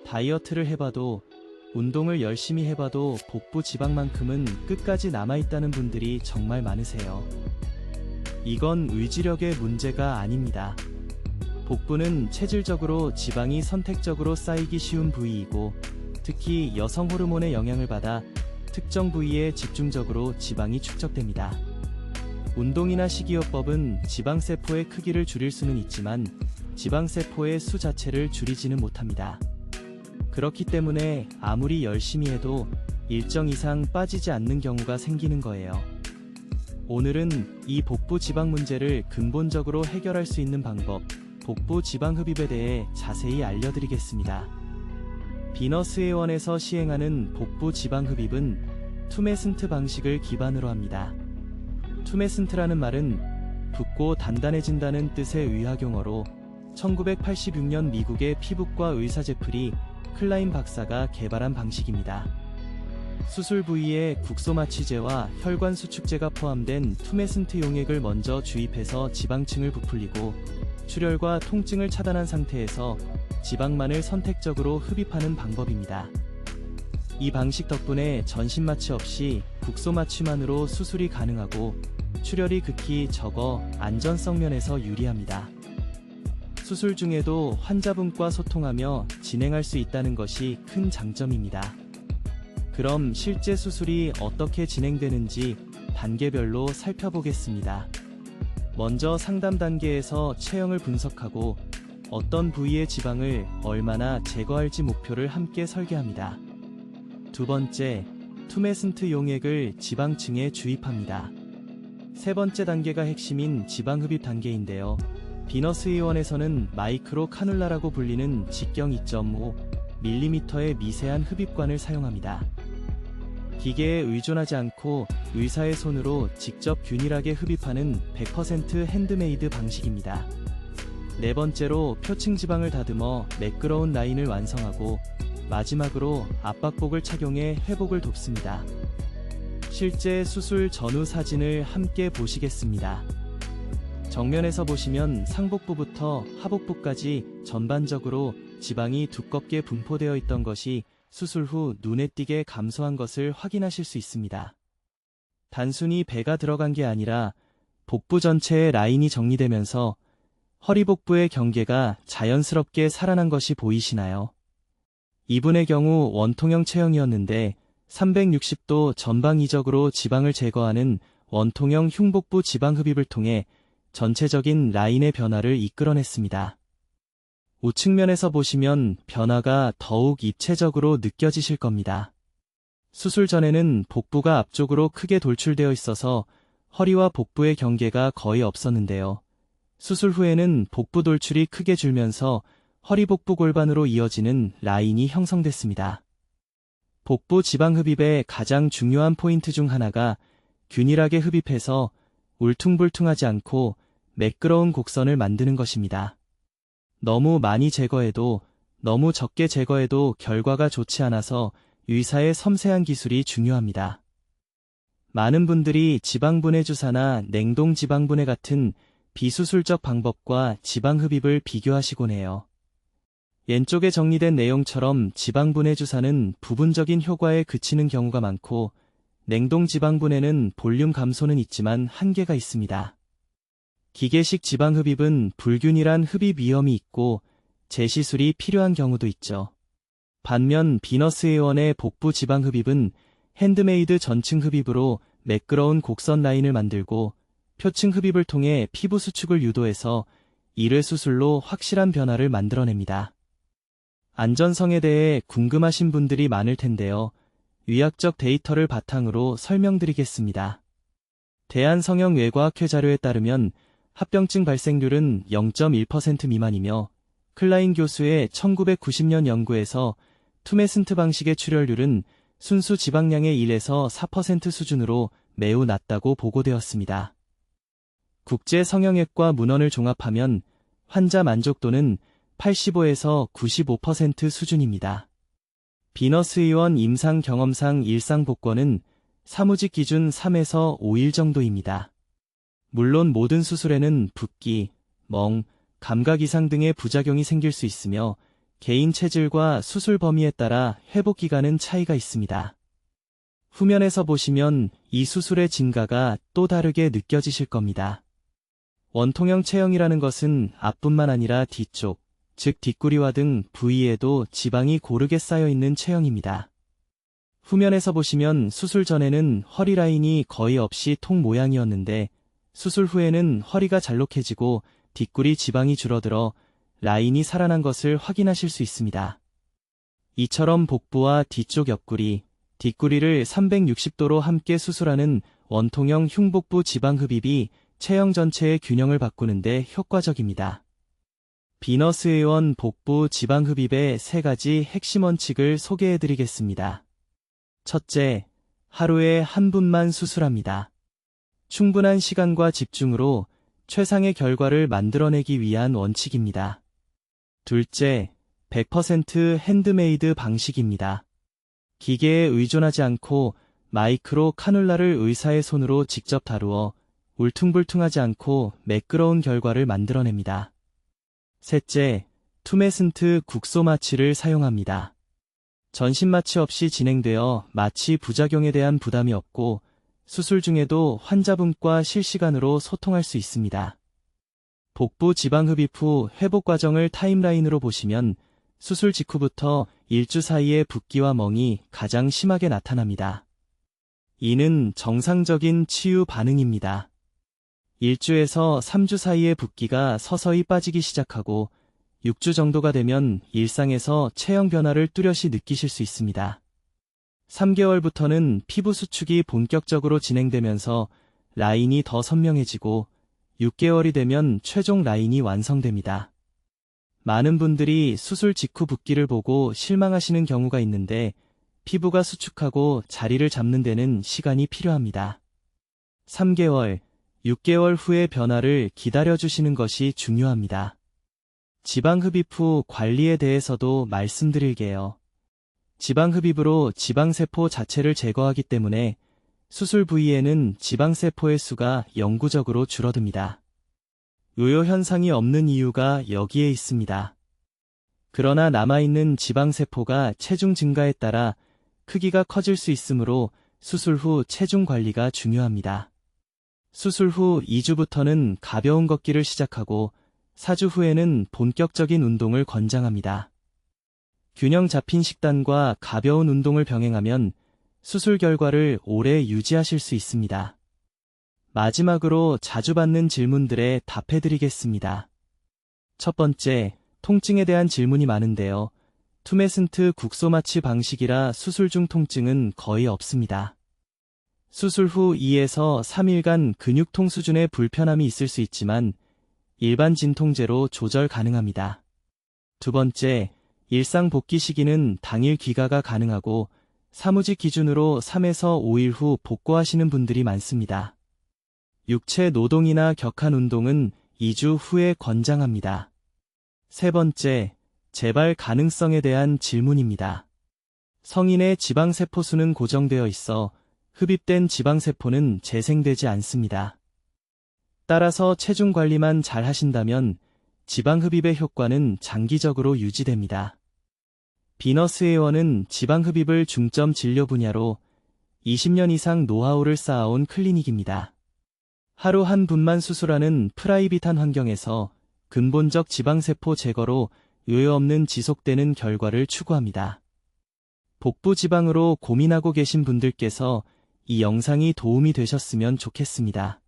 다이어트를 해봐도 운동을 열심히 해봐도 복부 지방만큼은 끝까지 남아있다는 분들이 정말 많으세요. 이건 의지력의 문제가 아닙니다. 복부는 체질적으로 지방이 선택적으로 쌓이기 쉬운 부위이고 특히 여성 호르몬의 영향을 받아 특정 부위에 집중적으로 지방이 축적됩니다. 운동이나 식이요법은 지방세포의 크기를 줄일 수는 있지만 지방세포의 수 자체를 줄이지는 못합니다. 그렇기 때문에 아무리 열심히 해도 일정 이상 빠지지 않는 경우가 생기는 거예요. 오늘은 이 복부 지방 문제를 근본적으로 해결할 수 있는 방법, 복부 지방 흡입에 대해 자세히 알려드리겠습니다. 비너스 A1에서 시행하는 복부 지방 흡입은 투메슨트 방식을 기반으로 합니다. 투메슨트라는 말은 붓고 단단해진다는 뜻의 의학용어로 1986년 미국의 피부과 의사 제프리 클라인 박사가 개발한 방식입니다. 수술 부위에 국소마취제와 혈관 수축제가 포함된 투메슨트 용액을 먼저 주입해서 지방층을 부풀리고 출혈과 통증을 차단한 상태에서 지방만을 선택적으로 흡입하는 방법입니다. 이 방식 덕분에 전신마취 없이 국소마취만으로 수술이 가능하고 출혈이 극히 적어 안전성 면에서 유리합니다. 수술 중에도 환자분과 소통하며 진행할 수 있다는 것이 큰 장점입니다. 그럼 실제 수술이 어떻게 진행되는지 단계별로 살펴보겠습니다. 먼저 상담 단계에서 체형을 분석하고 어떤 부위의 지방을 얼마나 제거할지 목표를 함께 설계합니다. 두 번째, 투메슨트 용액을 지방층에 주입합니다. 세 번째 단계가 핵심인 지방 흡입 단계인데요. 비너스 A1에서는 마이크로 카눌라라고 불리는 직경 2.5mm의 미세한 흡입관을 사용합니다. 기계에 의존하지 않고 의사의 손으로 직접 균일하게 흡입하는 100% 핸드메이드 방식입니다. 네 번째로 표층 지방을 다듬어 매끄러운 라인을 완성하고 마지막으로 압박복을 착용해 회복을 돕습니다. 실제 수술 전후 사진을 함께 보시겠습니다. 정면에서 보시면 상복부부터 하복부까지 전반적으로 지방이 두껍게 분포되어 있던 것이 수술 후 눈에 띄게 감소한 것을 확인하실 수 있습니다. 단순히 배가 들어간 게 아니라 복부 전체의 라인이 정리되면서 허리 복부의 경계가 자연스럽게 살아난 것이 보이시나요? 이분의 경우 원통형 체형이었는데 360도 전방위적으로 지방을 제거하는 원통형 흉복부 지방 흡입을 통해 전체적인 라인의 변화를 이끌어냈습니다. 우측면에서 보시면 변화가 더욱 입체적으로 느껴지실 겁니다. 수술 전에는 복부가 앞쪽으로 크게 돌출되어 있어서 허리와 복부의 경계가 거의 없었는데요. 수술 후에는 복부 돌출이 크게 줄면서 허리 복부 골반으로 이어지는 라인이 형성됐습니다. 복부 지방 흡입의 가장 중요한 포인트 중 하나가 균일하게 흡입해서 울퉁불퉁하지 않고 매끄러운 곡선을 만드는 것입니다. 너무 많이 제거해도 너무 적게 제거해도 결과가 좋지 않아서 의사의 섬세한 기술이 중요합니다. 많은 분들이 지방분해 주사나 냉동 지방분해 같은 비수술적 방법과 지방 흡입을 비교하시곤 해요. 왼쪽에 정리된 내용처럼 지방분해 주사는 부분적인 효과에 그치는 경우가 많고 냉동 지방분해는 볼륨 감소는 있지만 한계가 있습니다. 기계식 지방 흡입은 불균일한 흡입 위험이 있고 재시술이 필요한 경우도 있죠. 반면 비너스 A1의 복부 지방 흡입은 핸드메이드 전층 흡입으로 매끄러운 곡선 라인을 만들고 표층 흡입을 통해 피부 수축을 유도해서 1회 수술로 확실한 변화를 만들어냅니다. 안전성에 대해 궁금하신 분들이 많을 텐데요. 의학적 데이터를 바탕으로 설명드리겠습니다. 대한성형외과학회 자료에 따르면 합병증 발생률은 0.1% 미만이며 클라인 교수의 1990년 연구에서 투메슨트 방식의 출혈률은 순수 지방량의 1에서 4% 수준으로 매우 낮다고 보고되었습니다. 국제성형외과 문헌을 종합하면 환자 만족도는 85에서 95% 수준입니다. 비너스 A1 임상 경험상 일상 복권은 사무직 기준 3에서 5일 정도입니다. 물론 모든 수술에는 붓기, 멍, 감각 이상 등의 부작용이 생길 수 있으며 개인 체질과 수술 범위에 따라 회복 기간은 차이가 있습니다. 후면에서 보시면 이 수술의 진가가 또 다르게 느껴지실 겁니다. 원통형 체형이라는 것은 앞뿐만 아니라 뒤쪽, 즉 뒷구리와 등 부위에도 지방이 고르게 쌓여 있는 체형입니다. 후면에서 보시면 수술 전에는 허리 라인이 거의 없이 통 모양이었는데 수술 후에는 허리가 잘록해지고 뒷구리 지방이 줄어들어 라인이 살아난 것을 확인하실 수 있습니다. 이처럼 복부와 뒤쪽 옆구리, 뒷구리를 360도로 함께 수술하는 원통형 흉복부 지방 흡입이 체형 전체의 균형을 바꾸는데 효과적입니다. 비너스 A1 복부 지방 흡입의 3가지 핵심 원칙을 소개해드리겠습니다. 첫째, 하루에 한 분만 수술합니다. 충분한 시간과 집중으로 최상의 결과를 만들어내기 위한 원칙입니다. 둘째, 100% 핸드메이드 방식입니다. 기계에 의존하지 않고 마이크로 카눌라를 의사의 손으로 직접 다루어 울퉁불퉁하지 않고 매끄러운 결과를 만들어냅니다. 셋째, 투메슨트 국소 마취를 사용합니다. 전신 마취 없이 진행되어 마취 부작용에 대한 부담이 없고 수술 중에도 환자분과 실시간으로 소통할 수 있습니다. 복부 지방 흡입 후 회복 과정을 타임라인으로 보시면 수술 직후부터 일주 사이의 붓기와 멍이 가장 심하게 나타납니다. 이는 정상적인 치유 반응입니다. 1주에서 3주 사이의 붓기가 서서히 빠지기 시작하고 6주 정도가 되면 일상에서 체형 변화를 뚜렷이 느끼실 수 있습니다. 3개월부터는 피부 수축이 본격적으로 진행되면서 라인이 더 선명해지고 6개월이 되면 최종 라인이 완성됩니다. 많은 분들이 수술 직후 붓기를 보고 실망하시는 경우가 있는데 피부가 수축하고 자리를 잡는 데는 시간이 필요합니다. 3개월, 6개월 후의 변화를 기다려주시는 것이 중요합니다. 지방 흡입 후 관리에 대해서도 말씀드릴게요. 지방 흡입으로 지방세포 자체를 제거하기 때문에 수술 부위에는 지방세포의 수가 영구적으로 줄어듭니다. 요요 현상이 없는 이유가 여기에 있습니다. 그러나 남아있는 지방세포가 체중 증가에 따라 크기가 커질 수 있으므로 수술 후 체중 관리가 중요합니다. 수술 후 2주부터는 가벼운 걷기를 시작하고 4주 후에는 본격적인 운동을 권장합니다. 균형 잡힌 식단과 가벼운 운동을 병행하면 수술 결과를 오래 유지하실 수 있습니다. 마지막으로 자주 받는 질문들에 답해드리겠습니다. 첫 번째, 통증에 대한 질문이 많은데요. 투메슨트 국소 마취 방식이라 수술 중 통증은 거의 없습니다. 수술 후 2에서 3일간 근육통 수준의 불편함이 있을 수 있지만 일반 진통제로 조절 가능합니다. 두 번째, 일상 복귀 시기는 당일 귀가가 가능하고 사무직 기준으로 3에서 5일 후 복구하시는 분들이 많습니다. 육체 노동이나 격한 운동은 2주 후에 권장합니다. 세 번째, 재발 가능성에 대한 질문입니다. 성인의 지방세포 수는 고정되어 있어 흡입된 지방세포는 재생되지 않습니다. 따라서 체중 관리만 잘 하신다면 지방 흡입의 효과는 장기적으로 유지됩니다. 비너스 A1은 지방 흡입을 중점 진료 분야로 20년 이상 노하우를 쌓아온 클리닉입니다. 하루 한 분만 수술하는 프라이빗한 환경에서 근본적 지방세포 제거로 요요 없는 지속되는 결과를 추구합니다. 복부 지방으로 고민하고 계신 분들께서 이 영상이 도움이 되셨으면 좋겠습니다.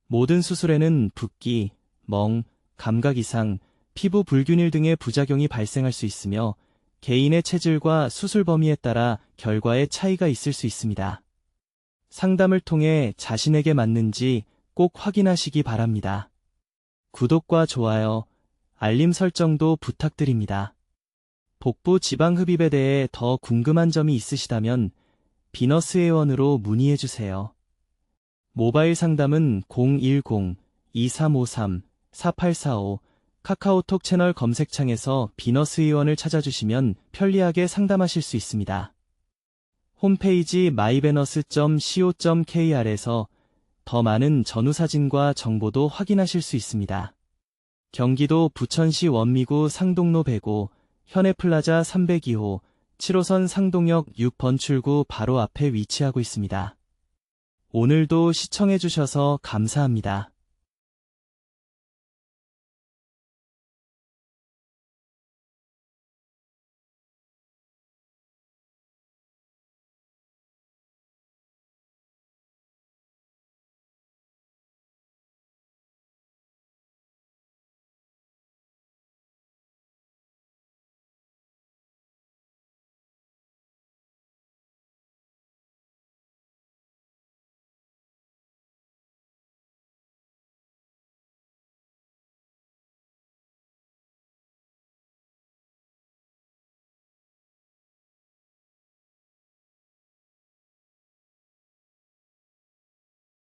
모든 수술에는 붓기, 멍, 감각 이상, 피부 불균일 등의 부작용이 발생할 수 있으며 개인의 체질과 수술 범위에 따라 결과에 차이가 있을 수 있습니다. 상담을 통해 자신에게 맞는지 꼭 확인하시기 바랍니다. 구독과 좋아요, 알림 설정도 부탁드립니다. 복부 지방 흡입에 대해 더 궁금한 점이 있으시다면 비너스 A1으로 문의해주세요. 모바일 상담은 010-2353-4845 카카오톡 채널 검색창에서 비너스 A1을 찾아주시면 편리하게 상담하실 수 있습니다. 홈페이지 myve너스.co.kr에서 더 많은 전후 사진과 정보도 확인하실 수 있습니다. 경기도 부천시 원미구 상동로 105 현해플라자 302호 7호선 상동역 6번 출구 바로 앞에 위치하고 있습니다. 오늘도 시청해주셔서 감사합니다.